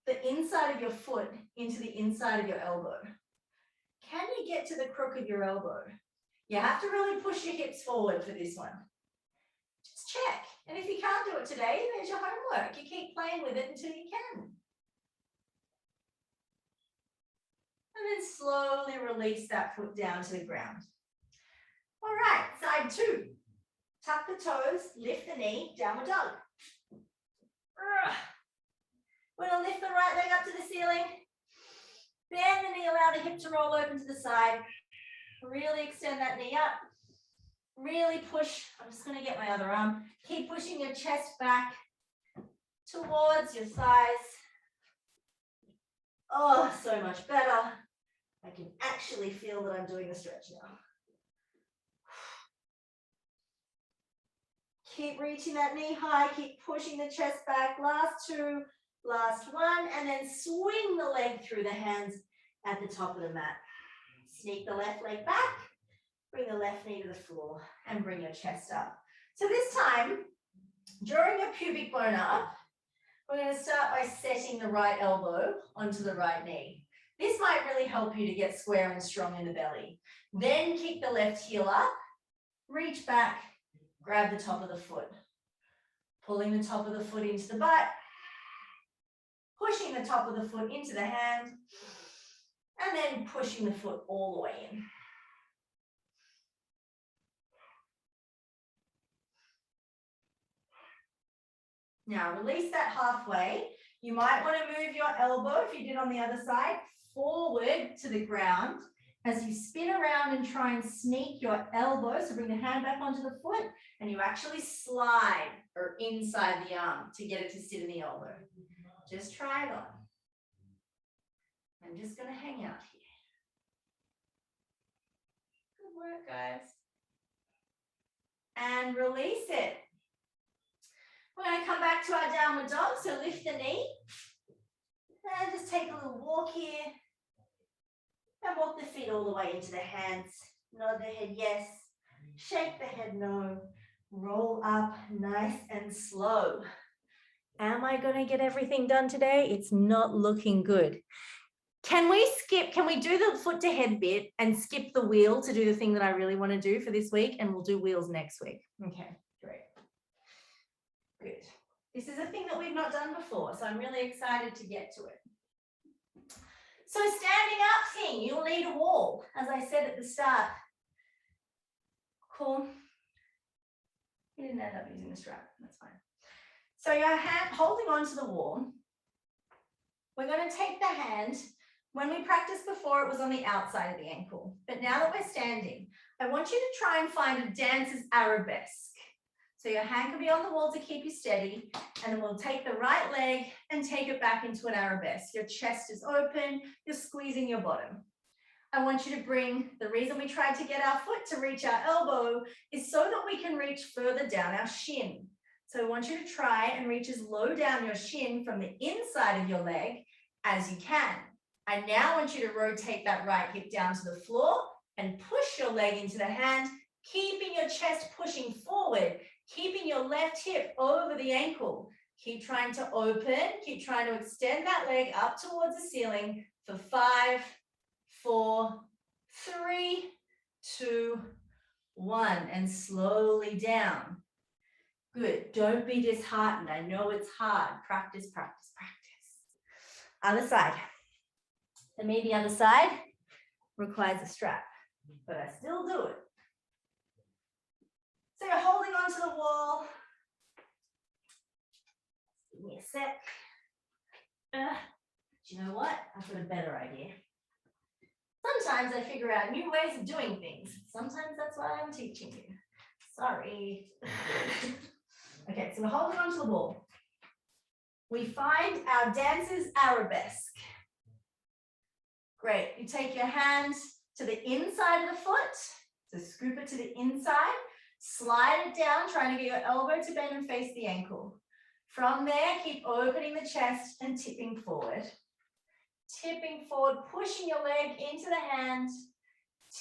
the inside of your foot into the inside of your elbow. Can you get to the crook of your elbow? You have to really push your hips forward for this one. Just check. And if you can't do it today, there's your homework. You keep playing with it until you can. And then slowly release that foot down to the ground. All right, side 2. Tuck the toes, lift the knee, downward dog. We're going to lift the right leg up to the ceiling. Bend the knee, allow the hip to roll open to the side. Really extend that knee up. Really push. I'm just going to get my other arm. Keep pushing your chest back towards your thighs. Oh, so much better. I can actually feel that I'm doing the stretch now. Keep reaching that knee high. Keep pushing the chest back. Last 2, last 1. And then swing the leg through the hands at the top of the mat. Sneak the left leg back. Bring the left knee to the floor and bring your chest up. So this time, during your pubic bone up, we're going to start by setting the right elbow onto the right knee. This might really help you to get square and strong in the belly. Then kick the left heel up, reach back, grab the top of the foot. Pulling the top of the foot into the butt, pushing the top of the foot into the hand, and then pushing the foot all the way in. Now release that halfway. You might want to move your elbow, if you did on the other side, forward to the ground as you spin around and try and sneak your elbow. So bring the hand back onto the foot and you actually slide or inside the arm to get it to sit in the elbow. Just try it on. I'm just going to hang out here. Good work, guys. and release it. We're going to come back to our downward dog. So lift the knee and just take a little walk here and walk the feet all the way into the hands. Nod the head yes, shake the head no, roll up nice and slow. Am I going to get everything done today? It's not looking good. Can we do the foot to head bit and skip the wheel to do the thing that I really want to do for this week? And we'll do wheels next week. Okay, great. Good. This is a thing that we've not done before, so I'm really excited to get to it. So standing up thing, you'll need a wall, as I said at the start. Cool. You didn't end up using the strap, that's fine. So your hand holding onto the wall. We're going to take the hand. When we practiced before, it was on the outside of the ankle. But now that we're standing, I want you to try and find a dancer's arabesque. So your hand can be on the wall to keep you steady, and then we'll take the right leg and take it back into an arabesque. Your chest is open, you're squeezing your bottom. I want you to bring, the reason we tried to get our foot to reach our elbow is so that we can reach further down our shin. So I want you to try and reach as low down your shin from the inside of your leg as you can. I now want you to rotate that right hip down to the floor and push your leg into the hand, keeping your chest pushing forward, keeping your left hip over the ankle. Keep trying to open, keep trying to extend that leg up towards the ceiling for 5, 4, 3, 2, 1, and slowly down. Good, don't be disheartened. I know it's hard. Practice, practice, practice. Other side. And maybe the other side requires a strap, but I still do it. So you're holding onto the wall. Give me a sec. Do you know what? I've got a better idea. Sometimes I figure out new ways of doing things. Sometimes that's why I'm teaching you. Sorry. Okay, so we're holding onto the wall. We find our dancer's arabesque. Great. You take your hand to the inside of the foot. So scoop it to the inside. Slide it down, trying to get your elbow to bend and face the ankle. From there, keep opening the chest and tipping forward. Tipping forward, pushing your leg into the hand.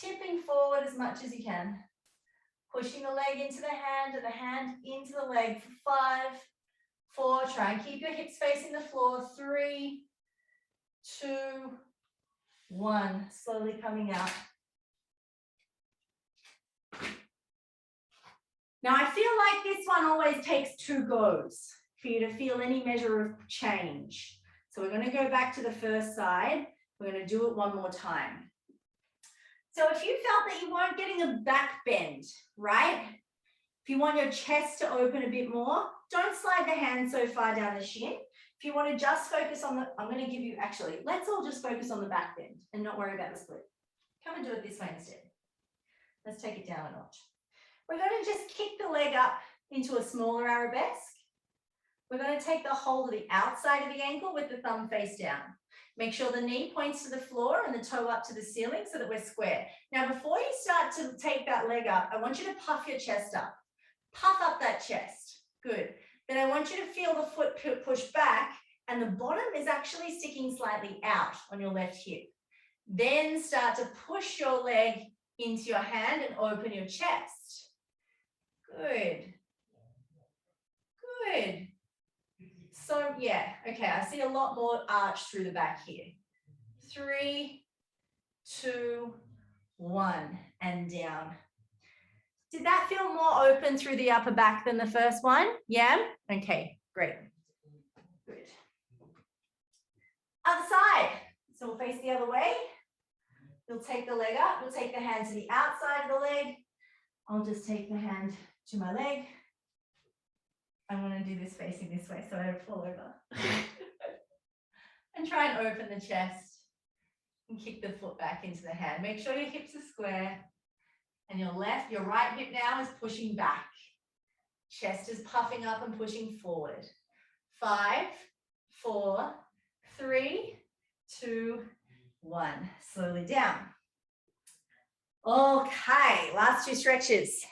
Tipping forward as much as you can. Pushing the leg into the hand and the hand into the leg for 5, 4. Try and keep your hips facing the floor. 3, 2, 1. Slowly coming out. Now, I feel like this one always takes 2 goes for you to feel any measure of change. So we're going to go back to the first side. We're going to do it one more time. So if you felt that you weren't getting a back bend, right? If you want your chest to open a bit more, don't slide the hand so far down the shin. If you want to just focus on the, I'm going to give you, actually, let's all just focus on the back bend and not worry about the split. Come and do it this way instead. Let's take it down a notch. We're going to just kick the leg up into a smaller arabesque. We're going to take the hold of the outside of the ankle with the thumb face down. Make sure the knee points to the floor and the toe up to the ceiling so that we're square. Now, before you start to take that leg up, I want you to puff your chest up. Puff up that chest. Good. Then I want you to feel the foot push back and the bottom is actually sticking slightly out on your left hip. Then start to push your leg into your hand and open your chest. Good. Good. So yeah, okay, I see a lot more arch through the back here. 3, 2, 1, and down. Did that feel more open through the upper back than the first one? Yeah? Okay, great. Good. Other side. So we'll face the other way. We'll take the leg up. We'll take the hand to the outside of the leg. I'll just take the hand to my leg. I'm going to do this facing this way so I don't fall over. And try and open the chest and kick the foot back into the hand. Make sure your hips are square and your right hip now is pushing back. Chest is puffing up and pushing forward. 5, 4, 3, 2, 1. Slowly down. Okay, last 2 stretches.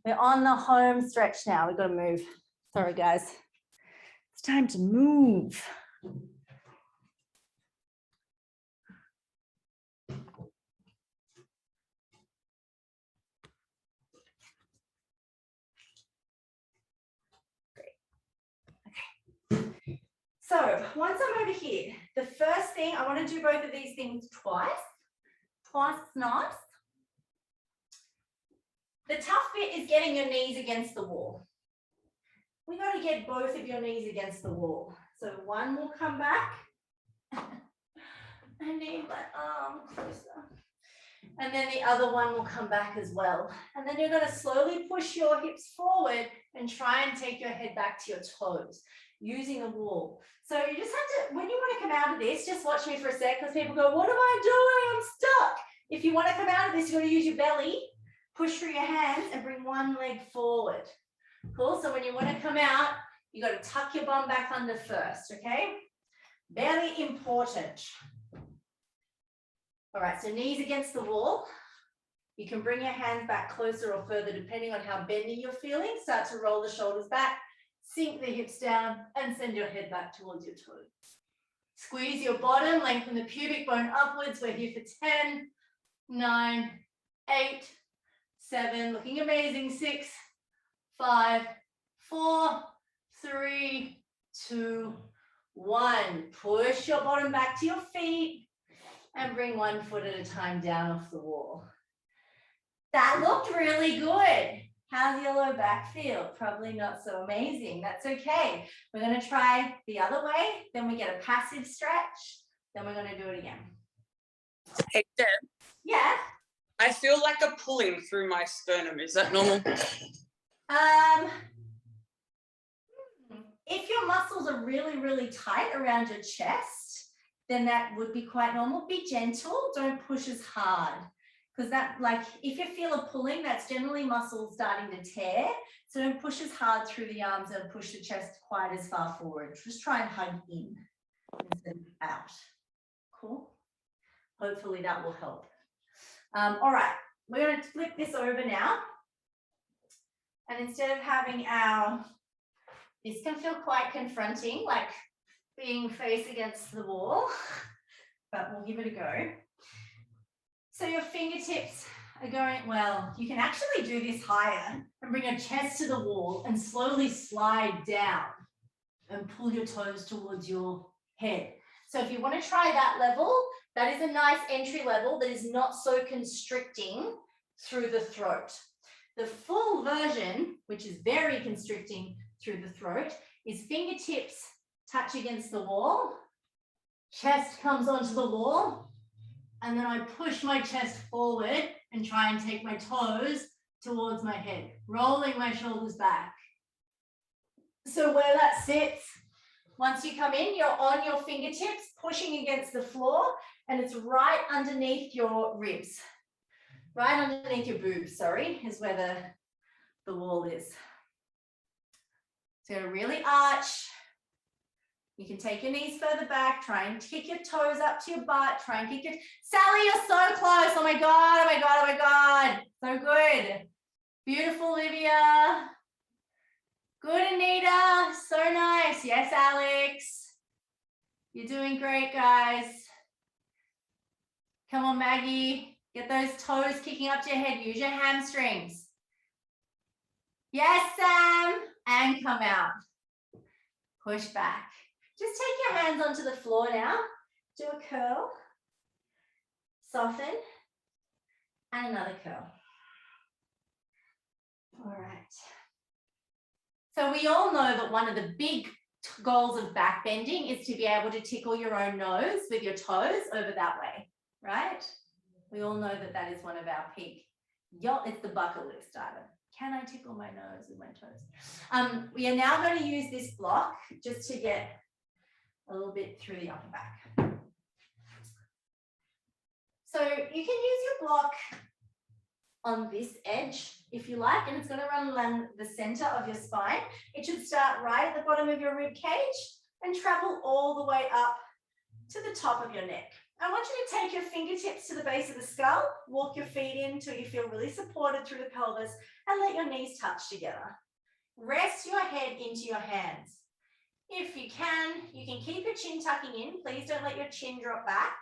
We're on the home stretch now. We've got to move. Sorry, guys. It's time to move. So once I'm over here, the first thing, I want to do both of these things twice. Twice is nice. The tough bit is getting your knees against the wall. We got to get both of your knees against the wall. So one will come back. I need my arm closer. And then the other one will come back as well. And then you're going to slowly push your hips forward and try and take your head back to your toes using a wall. So you just have to, when you want to come out of this, just watch me for a sec because people go, what am I doing? I'm stuck. If you want to come out of this, you're going to use your belly, push through your hands and bring one leg forward. Cool. So when you want to come out, you got to tuck your bum back under first. Okay. Very important. All right. So knees against the wall. You can bring your hands back closer or further depending on how bendy you're feeling. Start to roll the shoulders back, sink the hips down and send your head back towards your toes. Squeeze your bottom, lengthen the pubic bone upwards. We're here for 10, 9, 8, 7, looking amazing. 6, 5, 4, 3, 2, 1. Push your bottom back to your feet and bring one foot at a time down off the wall. That looked really good. How's your low back feel? Probably not so amazing. That's okay. We're going to try the other way. Then we get a passive stretch. Then we're going to do it again. Hey, Deb, Yeah. I feel like a pulling through my sternum. Is that normal? If your muscles are really, really tight around your chest, then that would be quite normal. Be gentle. Don't push as hard. Because that, like, if you feel a pulling, that's generally muscles starting to tear. So don't push as hard through the arms and push the chest quite as far forward. Just try and hug in instead of out. Cool. Hopefully that will help. All right, we're going to flip this over now. And instead of having our, this can feel quite confronting, like being face against the wall, but we'll give it a go. So your fingertips are going, well, you can actually do this higher and bring your chest to the wall and slowly slide down and pull your toes towards your head. So if you want to try that level, that is a nice entry level that is not so constricting through the throat. The full version, which is very constricting through the throat, is fingertips touch against the wall, chest comes onto the wall, and then I push my chest forward and try and take my toes towards my head, rolling my shoulders back. So where that sits, once you come in, you're on your fingertips, pushing against the floor, and it's right underneath your ribs. Right underneath your boobs, sorry, is where the wall is. So really arch. You can take your knees further back, try and kick your toes up to your butt, try and kick your, Sally, you're so close. Oh my God, oh my God, oh my God. So good. Beautiful, Olivia. Good, Anita. So nice. Yes, Alex. You're doing great, guys. Come on, Maggie. Get those toes kicking up to your head. Use your hamstrings. Yes, Sam. And come out. Push back. Just take your hands onto the floor now. Do a curl. Soften. And another curl. All right. So we all know that one of the big goals of back bending is to be able to tickle your own nose with your toes over that way, right? We all know that that is one of our peak. It's the bucket list item. Can I tickle my nose with my toes? We are now going to use this block just to get a little bit through the upper back. So you can use your block on this edge if you like, and it's going to run along the center of your spine. It should start right at the bottom of your rib cage and travel all the way up to the top of your neck. I want you to take your fingertips to the base of the skull, walk your feet in until you feel really supported through the pelvis, and let your knees touch together. Rest your head into your hands. If you can keep your chin tucking in. Please don't let your chin drop back.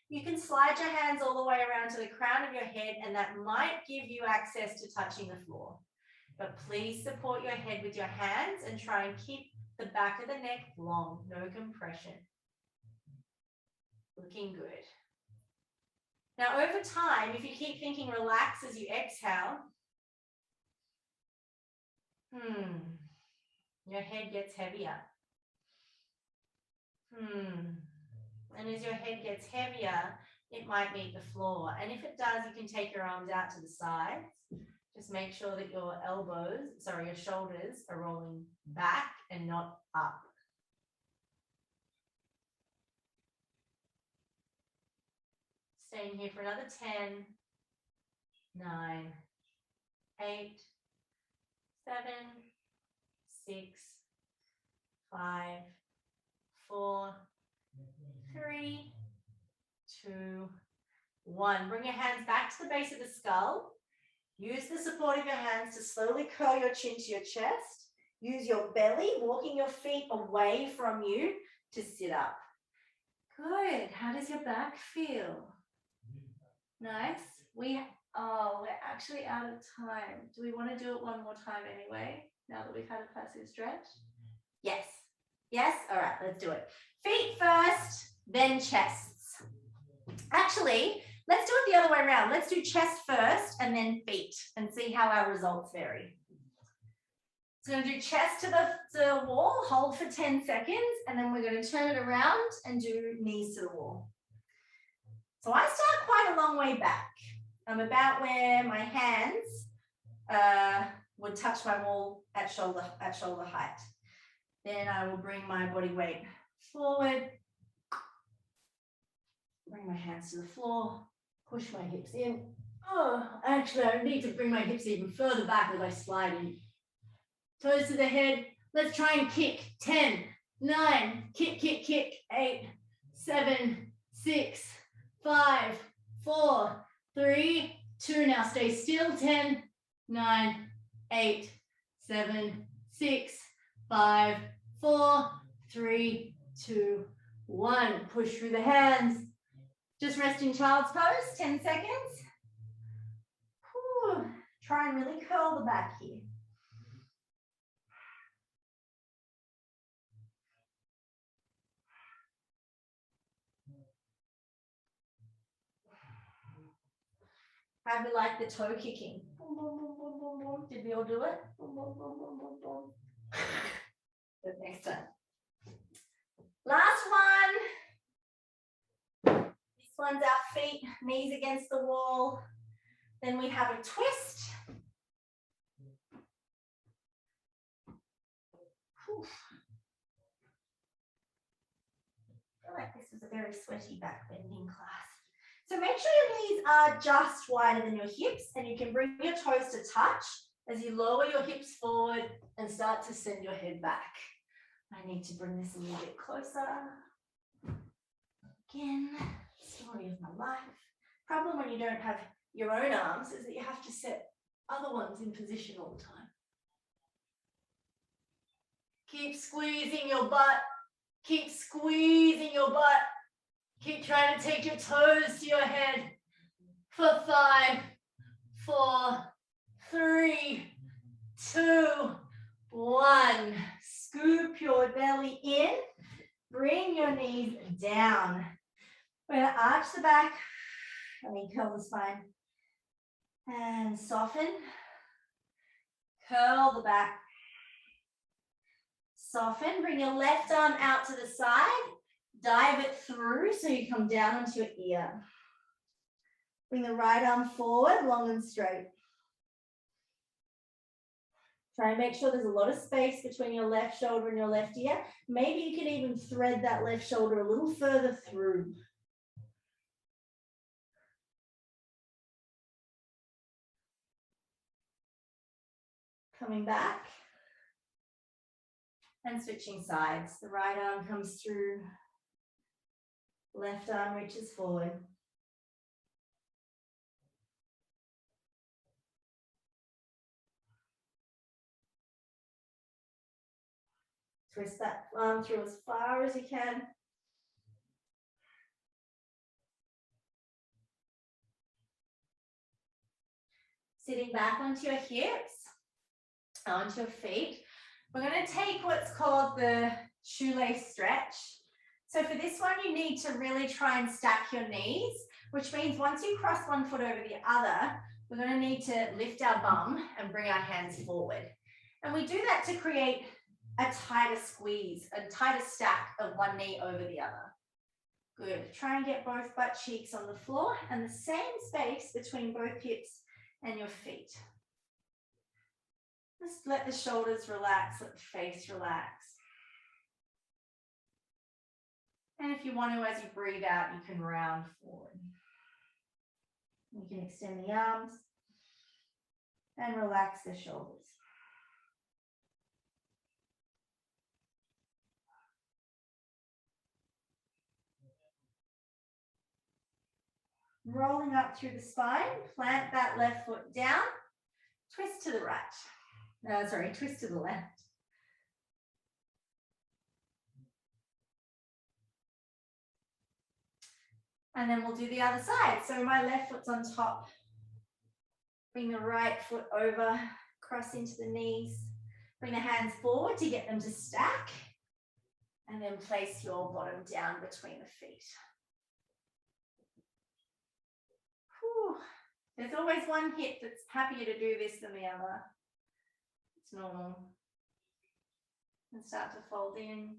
You can slide your hands all the way around to the crown of your head, and that might give you access to touching the floor. But please support your head with your hands and try and keep the back of the neck long, no compression. Looking good. Now, over time, if you keep thinking relax as you exhale, your head gets heavier. And as your head gets heavier, it might meet the floor. And if it does, you can take your arms out to the sides. Just make sure that your your shoulders are rolling back and not up. Staying here for another 10, 9, 8, 7, 6, 5, 4, 3, 2, 1. Bring your hands back to the base of the skull. Use the support of your hands to slowly curl your chin to your chest. Use your belly, walking your feet away from you to sit up. Good. How does your back feel? Nice. We're actually out of time. Do we want to do it one more time anyway, now that we've had a passive stretch? Yes. Yes? All right, let's do it. Feet first, then chests. Actually, let's do it the other way around. Let's do chest first and then feet and see how our results vary. So we're going to do chest to the wall, hold for 10 seconds, and then we're going to turn it around and do knees to the wall. So I start quite a long way back. I'm about where my hands would touch my wall at shoulder height. Then I will bring my body weight forward, bring my hands to the floor, push my hips in. Oh, actually, I need to bring my hips even further back as I slide in. Toes to the head. Let's try and kick. 10, 9, kick, kick, kick. 8, 7, 6, 5, 4, 3, 2. Now stay still. 10, 9, 8, 7, 6, 5, 4, 3, 2, 1. Push through the hands. Just rest in child's pose, 10 seconds. Whew. Try and really curl the back here. How do we like the toe kicking? Boom, boom, boom, boom, boom, boom. Did we all do it? Boom, boom, boom, boom, boom, boom. Good, next time. Last one. This one's our feet, knees against the wall. Then we have a twist. Whew. I feel like this was a very sweaty back bending class. So make sure your knees are just wider than your hips, and you can bring your toes to touch as you lower your hips forward and start to send your head back. I need to bring this a little bit closer. Again, story of my life. Problem when you don't have your own arms is that you have to set other ones in position all the time. Keep squeezing your butt. Keep squeezing your butt. Keep trying to take your toes to your head for 5, 4, 3, 2, 1. Scoop your belly in. Bring your knees down. We're going to arch the back. Curl the spine. And soften. Curl the back. Soften. Bring your left arm out to the side. Dive it through so you come down onto your ear. Bring the right arm forward, long and straight. Try and make sure there's a lot of space between your left shoulder and your left ear. Maybe you can even thread that left shoulder a little further through. Coming back and switching sides. The right arm comes through Left arm reaches forward. Twist that arm through as far as you can. Sitting back onto your hips, onto your feet. We're going to take what's called the shoelace stretch. So for this one, you need to really try and stack your knees, which means once you cross one foot over the other, we're going to need to lift our bum and bring our hands forward. And we do that to create a tighter squeeze, a tighter stack of one knee over the other. Good. Try and get both butt cheeks on the floor and the same space between both hips and your feet. Just let the shoulders relax, let the face relax. And if you want to, as you breathe out, you can round forward. You can extend the arms and relax the shoulders. Rolling up through the spine, plant that left foot down, twist to the right. Twist to the left. And then we'll do the other side. So my left foot's on top. Bring the right foot over, cross into the knees. Bring the hands forward to get them to stack. And then place your bottom down between the feet. Whew. There's always one hip that's happier to do this than the other. It's normal. And start to fold in.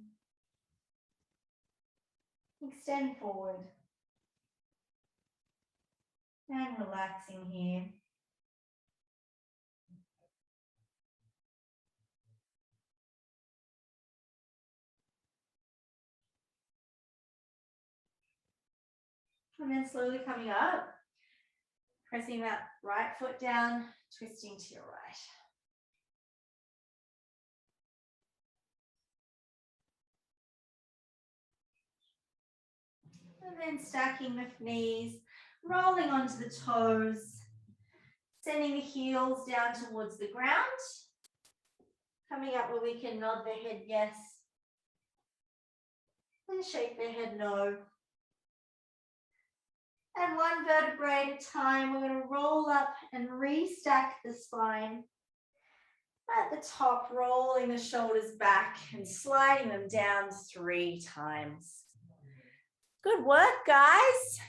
Extend forward. And relaxing here. And then slowly coming up, pressing that right foot down, twisting to your right. And then stacking the knees, rolling onto the toes, sending the heels down towards the ground. Coming up where we can nod the head yes, and shake the head no. And one vertebrae at a time, we're going to roll up and restack the spine. At the top, rolling the shoulders back and sliding them down 3 times. Good work, guys.